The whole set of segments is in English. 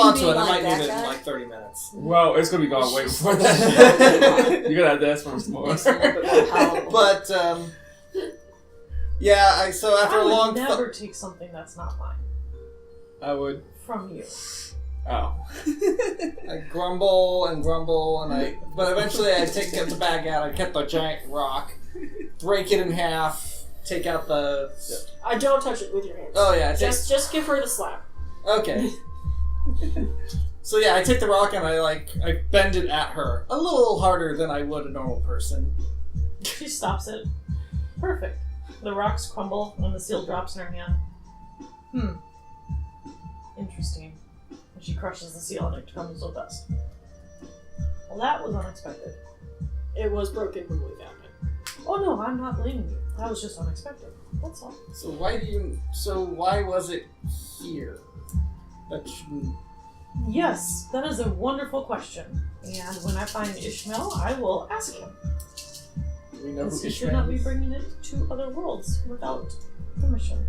hold on to it. I like might that need it in guy? like 30 minutes. Well, it's gonna be gone way before that. You're gonna have to ask for some more. But, yeah, so after I a would long... never take something that's not mine I would. from you. Oh. I grumble, and but eventually I get the bag out, I get the giant rock, break it in half, take out the... I don't touch it with your hands. Oh yeah, Just give her the slap. Okay. So yeah, I take the rock and I bend it at her. A little harder than I would a normal person. She stops it. Perfect. The rocks crumble and the seal drops in her hand. Interesting. And she crushes the seal and it crumbles to dust. Well, that was unexpected. It was broken when we found it. Oh no, I'm not blaming you. That was just unexpected. That's all. So why was it here? That shouldn't... Yes, that is a wonderful question. And when I find Ishmael, I will ask him. Do we know Because who he should not be Ishmael is? bringing it to other worlds without permission.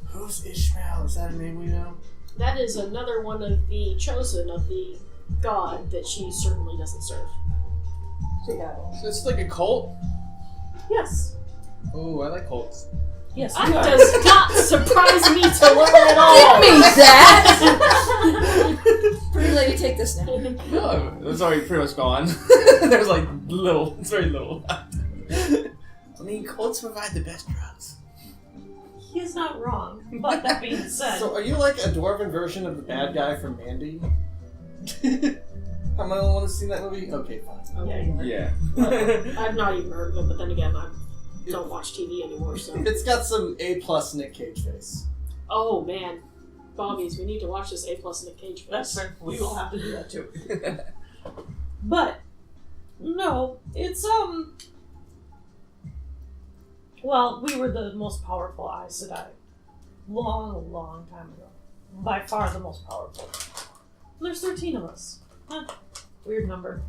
Who's Ishmael? Is that a name we know? That is another one of the chosen of the god that she certainly doesn't serve. So it's like a cult? Yes. Oh, I like cults. Yes, That you are. does not surprise me to learn at all. Give me that! Pretty lady, take this now. No, it's already pretty much gone. There's like little. It's very little. I mean, cults provide the best drugs. He is not wrong. But that being said, So are you like a dwarven version of the bad guy from Mandy? Am I the only one who's seen that movie? Okay, fine. Okay. Yeah. I've not even heard of it, but then again, I don't watch TV anymore, so. It's got some A+ Nick Cage face. Oh man. Bobbies, we need to watch this A+ Nick Cage face. that's fair. We will have to do that too. But no, it's well, we were the most powerful Aes Sedai. Long time ago. By far the most powerful. There's 13 of us. Weird number.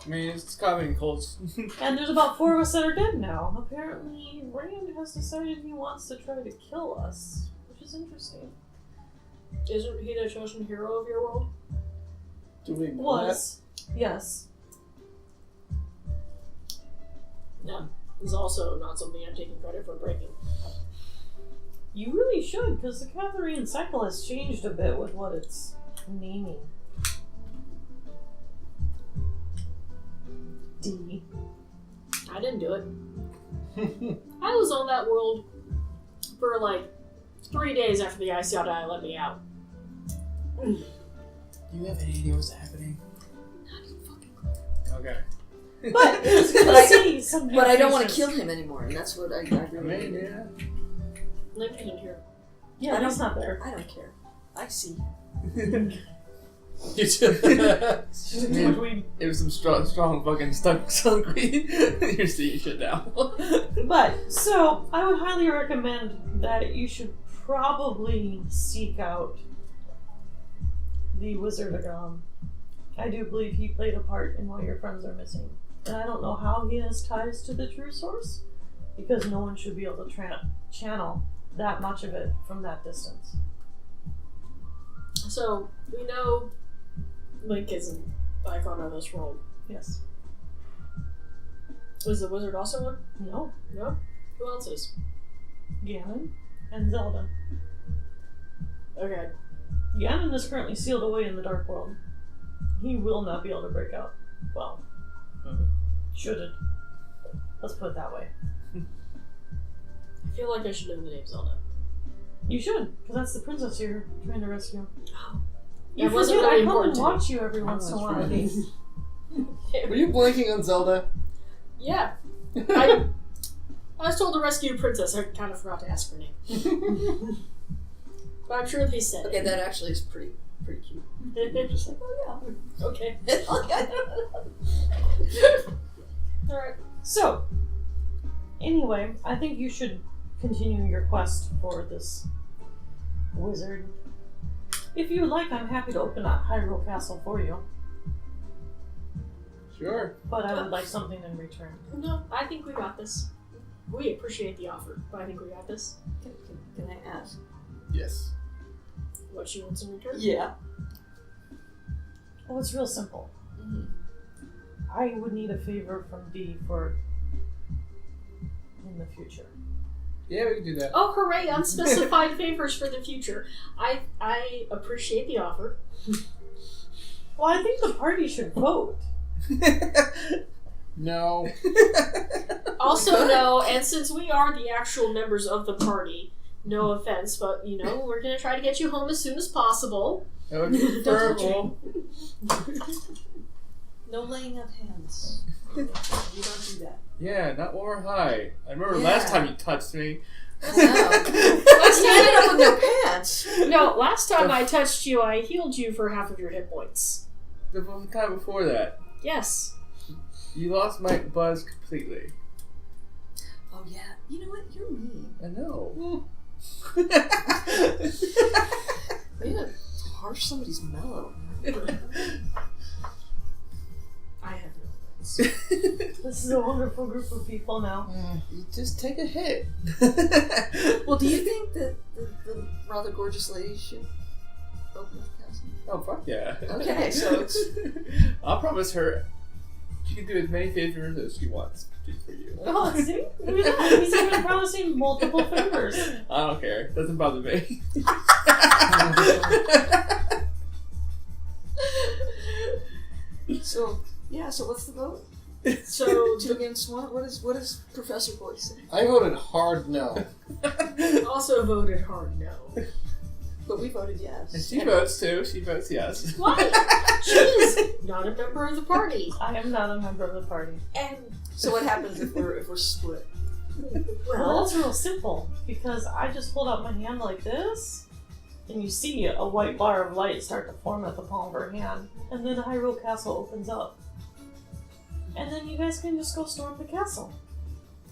I mean, it's common in cults. And there's about 4 of us that are dead now. Apparently, Rand has decided he wants to try to kill us, which is interesting. Isn't he the chosen hero of your world? Do we know Was. Yes. No. It's also not something I'm taking credit for breaking. You really should, because the Catherine cycle has changed a bit with what it's naming. D. I didn't do it. that? I was on that world for like 3 days after the Aes Sedai let me out. Do you have any idea what's happening? Okay. But it's good to see some new But I don't want to faces. kill him anymore, and that's what I I really mean, yeah. Lincoln in here. Yeah, that's not there. I don't care. I see. You too. Would we- It was some strong fucking stunt queen. You're seeing shit now. But, so, I would highly recommend that you should probably seek out the Wizard Agam. I do believe he played a part in why your friends are missing. And I don't know how he has ties to the true source, because no one should be able to channel that much of it from that distance. So, we know Link is an icon of this world. Yes. Was the wizard also one? No. No? Who else is? Ganon and Zelda. Okay. Ganon is currently sealed away in the Dark World. He will not be able to break out. Well, should it? Let's put it that way. I feel like I should know the name Zelda. You should, because that's the princess you're trying to rescue. Oh. You That wasn't forget really I come and important to me. watch you every once in a while. Were you blanking on Zelda? Yeah. I was told to rescue a princess. I kind of forgot to ask her name. But I'm sure they said Okay, it. that actually is pretty cute. Just like, oh Okay. yeah. Alright. So, anyway, I think you should continue your quest for this wizard. If you would like, I'm happy to open a Hyrule Castle for you, Sure. but I would like something in return. No, I think we got this. We appreciate the offer, but I think we got this. Can I ask? Yes. what she wants in return? Yeah. Oh, it's real simple. Mhm. I would need a favor from D for in the future. Yeah, we can do that. Oh, hooray! Unspecified favors for the future. I appreciate the offer. Well, I think the party should vote. No. Also, no, and since we are the actual members of the party, no offense, but we're gonna try to get you home as soon as possible. That would be preferable. No laying of hands. You don't do that. Yeah, not while we're high. I remember Yeah. last time you touched me. No. Last You ended up time, with no pants. no, last time I touched you, I healed you for half of your hit points. The time before that, Yes. you lost my buzz completely. Oh yeah. You know what? You're mean. I know. Way to harsh somebody's mellow. I have no words. This is a wonderful group of people now. You just take a hit. Well, do you think that the rather gorgeous lady should open the castle? Oh, fuck yeah. Okay, so it's... I'll promise her she can do as many favors as she wants to do for you. Oh, see? Look at that. He's even promising multiple favors. I don't care. Doesn't bother me. So, yeah, so what's the vote? So, 2 against 1? What does Professor Boy say? I voted hard no. also voted hard no. But we voted And yes. she votes too. She votes yes. Why? She is not a member of the party. I am not a member of the party. And, So what happens if we're split? Well, that's real simple because I just hold out my hand like this, and you see a white bar of light start to form at the palm of her hand, and then Hyrule Castle opens up. And then you guys can just go storm the castle.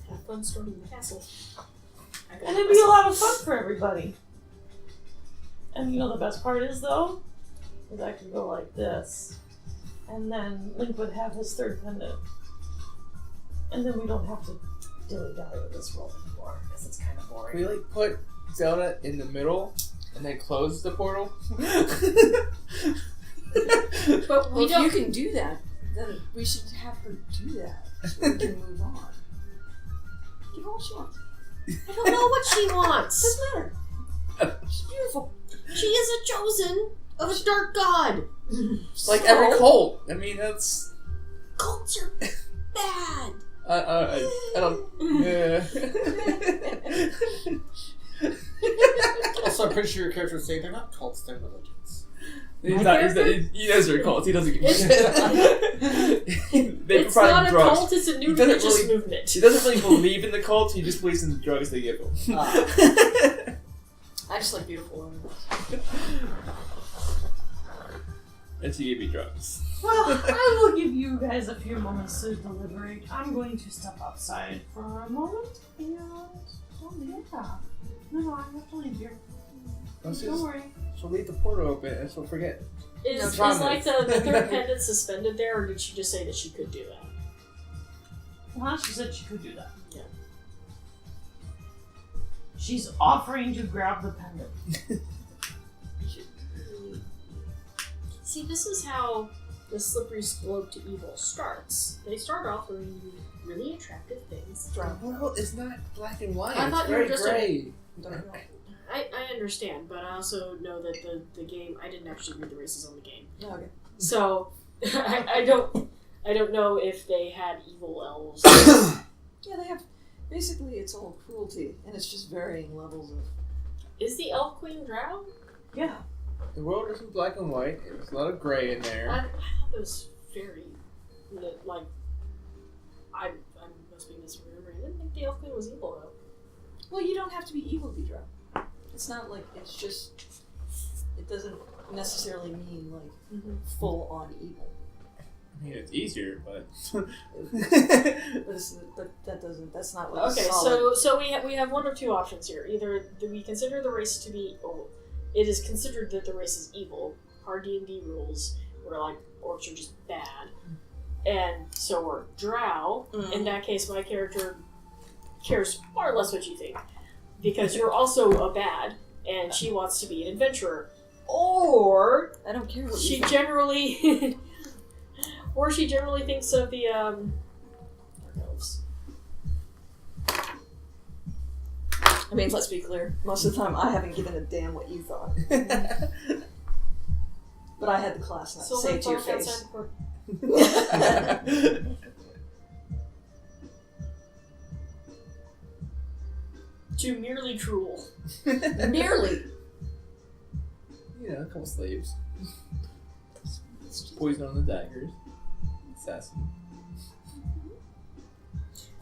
have fun storming the castle. And it'd be a lot of fun for everybody. And the best part is, though, is I could go like this, and then Link would have his third pendant. And then we don't have to dilly-dally with this world anymore, because it's kind of boring. We put Zelda in the middle and then close the portal. But we Well, if don't. you can do that, then we should have her do that so we can move on. Give her what she wants. I don't know what she wants. Doesn't matter. She's beautiful. She is a chosen of a dark god. Like every cult. I mean, that's. Cults are bad. I don't. Yeah. Also, I'm pretty sure your character would say they're not cults, they're religions. He knows they're cults. He doesn't give a shit. They It's provide not a drugs. cult, it's a new He doesn't religious really- movement. He doesn't really believe in the cult. He just believes in the drugs they give him. I just like beautiful women. And she gave me drugs. Well, I will give you guys a few moments to deliberate. I'm going to step outside for a moment, and yeah. No, I have to leave here. Don't worry. She'll leave the portal open and she'll forget. Is No, like the third pendant suspended there, or did she just say that she could do that? Well, she said she could do that. Yeah. She's offering to grab the pendant. See, this is how the slippery slope to evil starts. They start offering you really attractive things. The world is not black and white. I It's thought you were very just gray. I understand, but I also know that the game. I didn't actually read the races on the game, No, okay. so I don't know if they had evil elves. Yeah, they have. Basically, it's all cruelty, and it's just varying levels of. Is the Elf Queen Drow? Yeah. The world isn't black and white. There's a lot of gray in I there. thought it was very like. I must be misremembering. I didn't think the Elf Queen was evil though. Well, you don't have to be evil to be drow. It's not like it's just. It doesn't necessarily mean like full on evil. I mean, it's easier, but. But that doesn't. That's not like Okay, solid. so we have one of two options here. Either we consider the race to be, or it is considered that the race is evil. Hard D&D rules, where like orcs are just bad, and so we're drow. In that case, my character cares far less what you think, because you're also a bad, and she wants to be an adventurer. Or I don't care what she you think. generally, or she generally thinks of the elves. I mean, let's be clear. Most of the time, I haven't given a damn what you thought. But I had the class not to say it to your face. To merely cruel. Merely. A couple slaves. Poison on the daggers. Assassin.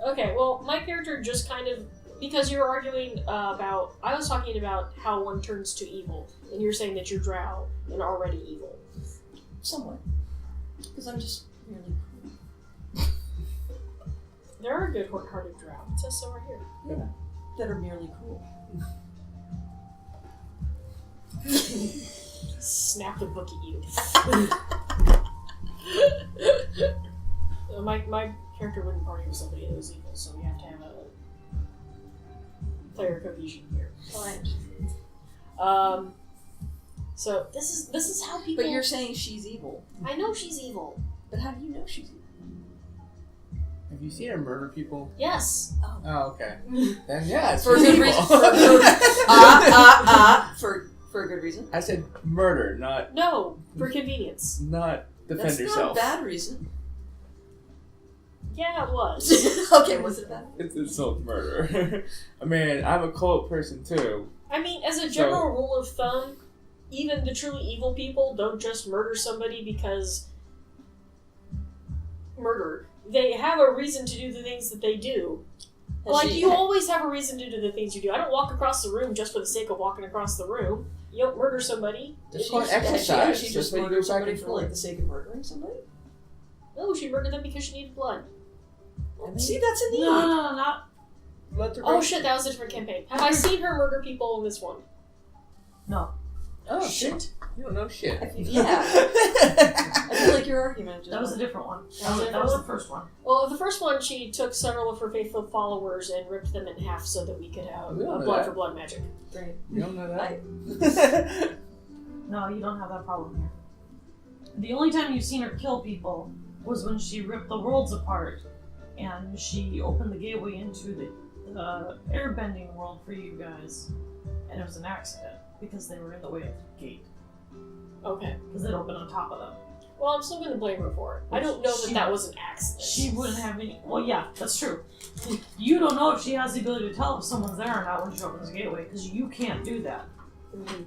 Okay, well, my character just kind of, because you're arguing about, I was talking about how one turns to evil, and you're saying that you're drow and already evil. Somewhat. Because I'm just merely cool. There are good-hearted drow. It says so right here. Yeah. That are merely cool. Snap the book at you. My character wouldn't party with somebody that was evil, so we have to have a player cohesion here. Fine. So this is how people. But you're saying she's evil. I know she's evil. But how do you know she's evil? Have you seen her murder people? Yes. Oh, okay. Then yeah, it's For a good evil. reason. For a good reason. I said murder, not No, for convenience. defend That's yourself. not a bad reason. Yeah, it was. Okay, was it bad? It's not murder. I mean, I'm a cult person too. I mean, as a general rule of thumb, even the truly evil people don't just murder somebody because murder. They have a reason to do the things that they do. You always have a reason to do the things you do. I don't walk across the room just for the sake of walking across the room. You don't murder somebody. It's called exercise. She That's just why you murdered go back somebody and for forth. like the sake of murdering somebody? No, she murdered them because she needed blood. See, that's a need. No, not. Oh shit, that was a different campaign. Have I seen her murder people in this one? No. Oh shit! You don't know shit. Yeah. I feel like your argument just That was a different one. That was That was the first one. Well, the first one, she took several of her faithful followers and ripped them in half so that we could have We don't know blood that. for blood magic. great. You don't know that? No, you don't have that problem here. The only time you've seen her kill people was when she ripped the worlds apart and she opened the gateway into the airbending world for you guys. And it was an accident because they were in the way of the gate. Okay. Because it opened on top of them. Well, I'm still going to blame her for it. I don't know that She- that was an accident. She wouldn't have any. Well, yeah, that's true. You don't know if she has the ability to tell if someone's there or not when she opens the gateway because you can't do that. Mhm.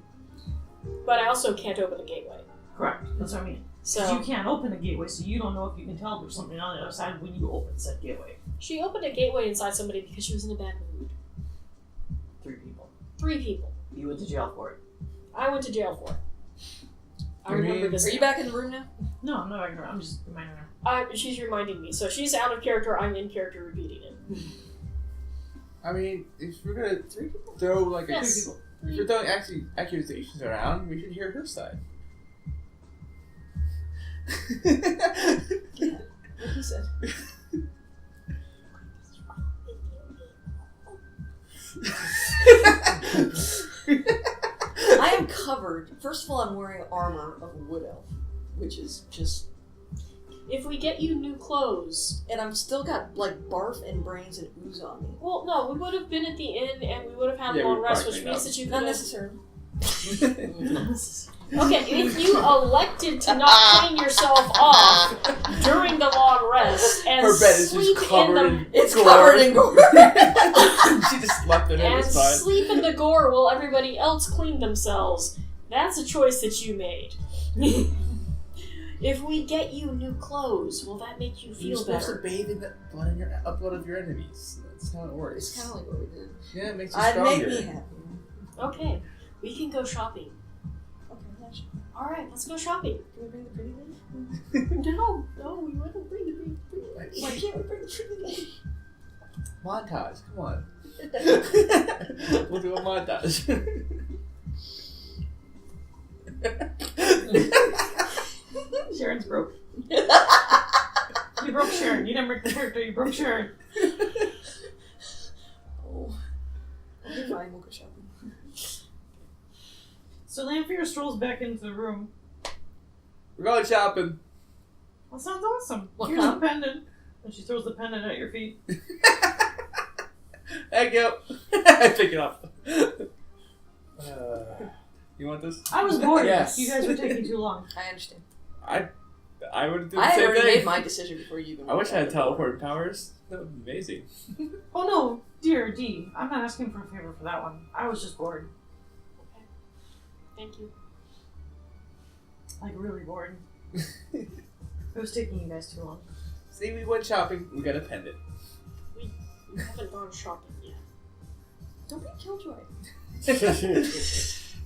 But I also can't open a gateway. Correct. That's what I mean. So You can't open a gateway, so you don't know if you can tell there's something on the other side when you open said gateway. she opened a gateway inside somebody because she was in a bad mood. 3 people. 3 people. You went to jail for it. I went to jail for it. I You remember mean- this. Are you back in the room now? No, I'm not ignorant. I'm just reminding her. She's reminding me. So she's out of character. I'm in character, repeating it. I mean, if we're gonna throw like a Yes. if we're throwing accusations around, we should hear her side. Like he said. I am covered. First of all, I'm wearing armor of a wood elf, which is just. If we get you new clothes, And I'm still got like barf and brains and ooze on me. well, no, we would have been at the inn and we would have had Yeah, a long we rest, probably which means know. that you Not could. necessarily. Okay, if you elected to not clean yourself off during the long rest and Her bed is sleep just covered in in It's gore. covered in gore. She just slept in it. and It's fine. sleep in the gore while everybody else cleaned themselves, that's a choice that you made. If we get you new clothes, will that make you You're feel supposed better? to bathe in the blood of your enemies. That's how it works. It's kind of like what we did. Yeah, it makes you I'd stronger. make me happy. Okay, we can go shopping. Okay, that's. All right, let's go shopping. Can we bring the pretty lady? No, we wouldn't bring the big. Why can't we bring the pretty lady? Montage, come on. We'll do a montage. Sharon's broke. You broke Sharon. You didn't break the character. You broke Sharon. Oh. Okay, fine, we'll go shopping. So Lanfear strolls back into the room. We're going shopping. That sounds awesome. What Here's kind? the pendant. And she throws the pendant at your feet. Thank you. I pick it up. You want this? I was bored. Yes. You guys were taking too long. I understand. I would do the I had same already thing. made my decision before you even. I wish I had went out the door. teleporting powers. That would be amazing. Oh no, dear D. I'm not asking for a favor for that one. I was just bored. Okay. Thank you. Like, really bored. It was taking you guys too long. See, we went shopping. We got a pendant. We haven't gone shopping yet. Don't be killjoy.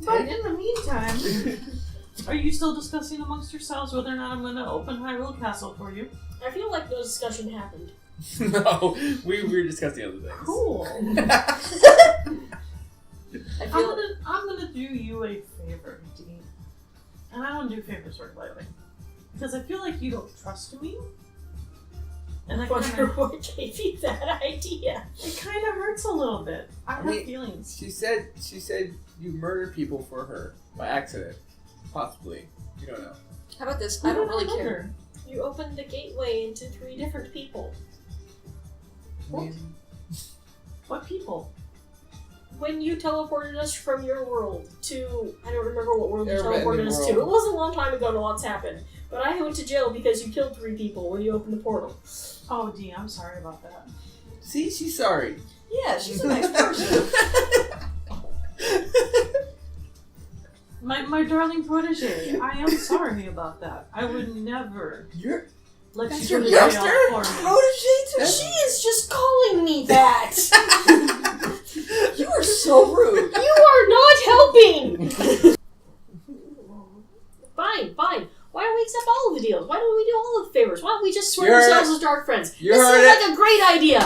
But in the meantime, are you still discussing amongst yourselves whether or not I'm going to open Hyrule Castle for you? I feel like no discussion happened. No, we were discussing other things. Cool. I feel I'm gonna do you a favor, D. And I don't do favors very lightly. Because I feel like you don't trust me. And I I wonder kinda, what gave you that idea. it kind of hurts a little bit. I have mean- feelings. She said you murdered people for her by accident, possibly. You don't know. How about this? Who I don't did really murder? care. You opened the gateway into 3 different people. What? What people? When you teleported us from your world to, I don't remember what world you Airbending teleported us to. world. It was a long time ago and a lot's happened. But I went to jail because you killed 3 people when you opened the portal. Oh, D, I'm sorry about that. See, she's sorry. Yeah, she's a nice person. My darling protege, I am sorry about that. I would never You're let That's you your go to youngster? jail for me. Protege She is just calling me that! You are so rude. You are not helping! Fine. Why don't we accept all of the deals? Why don't we do all of the favors? Why don't we just swear You heard ourselves it. as dark friends? You This heard seems it. like a great idea!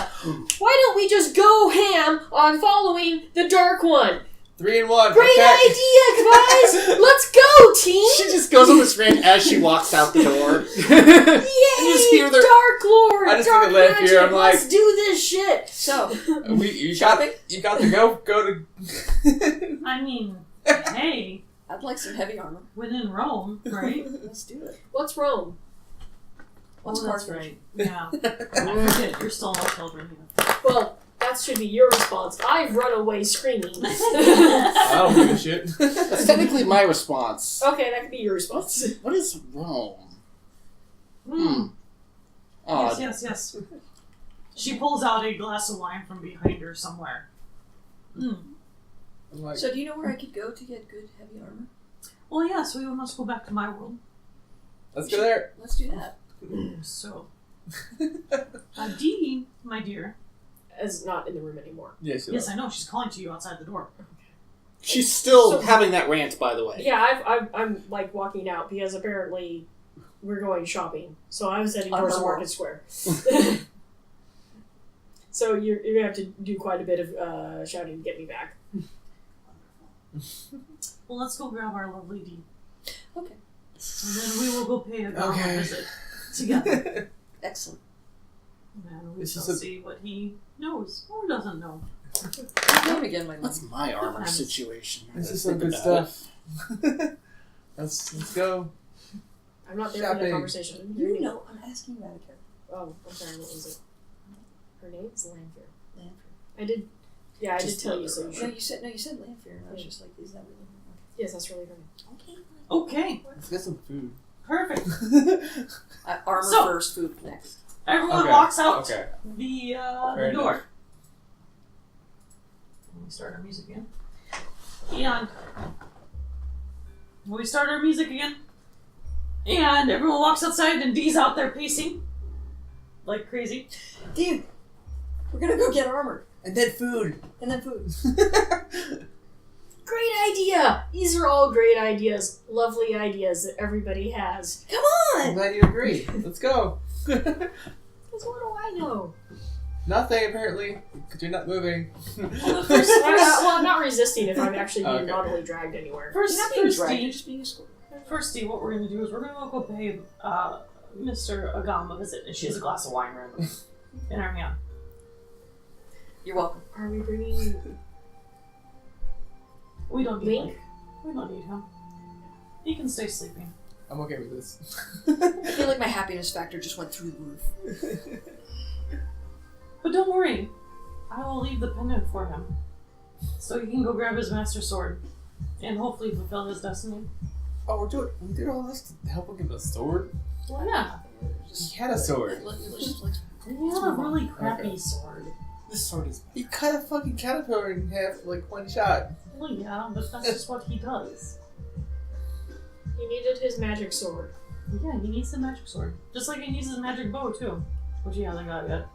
Why don't we just go ham on following the dark one? 3 and 1. Great okay. idea, guys! Let's go, team! She just goes on this rant as she walks out the door. Yay! just hear the- Dark Lord! I just Dark look at Lanfear, magic! I'm like- Let's do this shit! So, You Shopping? got to go to. I mean, hey, I'd like some heavy armor. when in Rome, right? Let's do it. What's Rome? What's Oh, that's Carthage? right. Yeah. I forget, you're still all children here. Well, that should be your response. I've run away screaming. I don't give a shit. That's technically my response. Okay, that could be your response. What is Rome? Mm. Odd. Yes. She pulls out a glass of wine from behind her somewhere. Mm. I'm like, So, do you know where I could go to get good heavy armor? Well, yes, we must go back to my world. let's go there. Let's do that. So, Dee, my dear. Is not in the room anymore. Yes, Yes, I know. She's calling to you outside the door. She's still So- having that rant, by the way. Yeah, I'm like walking out because apparently we're going shopping. So I was heading towards the market square. So you're gonna have to do quite a bit of shouting to get me back. Well, let's go grab our lovely Dee. Okay. And then we will go pay a Gama Okay. visit together. Excellent. And we This shall is a- see what he knows or doesn't know. Name again, my That's love. my armor Nice. situation. This is Let's some think good about it. stuff. Let's go. I'm not there for Shopping. that conversation. You know, I'm asking you out of character. Oh, I'm sorry. What was it? Her name's Lanfear. Lanfear. I did. Yeah, I Just did tell you. let So her you No, should. you said Lanfear, and I was just like, is that really Yes, that's really good. okay? Okay, Let's get some food. perfect. Armor So- first, food next. Everyone Okay, walks out okay. the Fair door. enough. Let me start our music again. And we start our music again. And everyone walks outside and Dee's out there pacing like crazy. Dude, we're gonna go get armor. And then food. And then food. Great idea! These are all great ideas. Lovely ideas that everybody has. Come I'm on! glad you agree. Let's go. Because what do I know? Nothing apparently, because you're not moving. Well, I'm not resisting if I'm actually being Okay. bodily dragged anywhere. First, You're not being dragged, Dee, you're just being escorted. First, Dee, what we're going to do is we're going to go pay Mr. Agama a visit. And she has a glass of wine right in her hand. You're welcome. Are we bringing We don't need Link? like, We don't need him. He can stay sleeping. I'm okay with this. I feel like my happiness factor just went through the roof. But don't worry. I will leave the pendant for him. So he can go grab his master sword. And hopefully fulfill his destiny. Oh, we did all this to help him get a sword? Well, yeah. He had a sword. He had a really crappy sword. This sword is... He cut a fucking caterpillar in half like one shot. Well, yeah, but that's just what he does. He needed his magic sword. Yeah, he needs the magic sword. Just like he needs his magic bow, too. Which he hasn't got yet.